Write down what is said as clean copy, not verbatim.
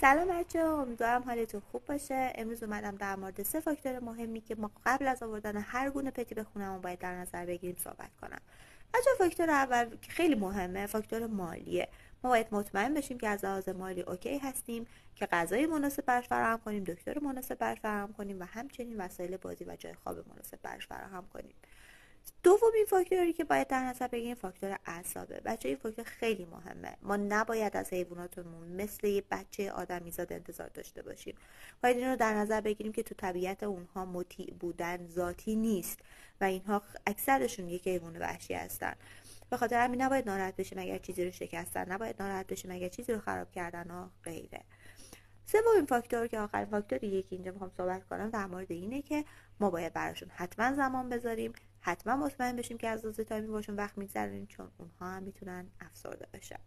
سلام بچه‌ها، امیدوارم حالتون خوب باشه. امروز اومدم در مورد 3 فاکتور مهمی که ما قبل از آوردن هر گونه پتی به خونمون باید در نظر بگیریم صحبت کنم. فاکتور اول که خیلی مهمه فاکتور مالیه. ما باید مطمئن بشیم که از لحاظ مالی اوکی هستیم که غذای مناسب براش فراهم کنیم، دکتر مناسب براش فراهم کنیم و همچنین وسایل بازی و جای خواب مناسب براش فراهم کنیم. دومین فاکتوری که باید در نظر بگیریم فاکتور اعصابه. بچه این فاکتور خیلی مهمه. ما نباید از حیواناتمون مثل یه بچه آدمیزاد انتظار داشته باشیم. باید این رو در نظر بگیریم که تو طبیعت اونها مطیع بودن ذاتی نیست و اینها اکثرشون یک حیوان وحشی هستن. به خاطر همین نباید ناراحت بشیم اگر چیزی رو شکستن، نباید ناراحت بشیم اگر چیزی رو خراب کردن و غیره. سومین فاکتور که آخرین فاکتوریه که اینجا میخوام صحبت کنم در مورد اینه که ما باید براشون حتما زمان بذاریم، حتما مطمئن بشیم که از لحاظ تایمی باشون وقت میگذرونیم، چون اونها هم میتونن افسرده بشن.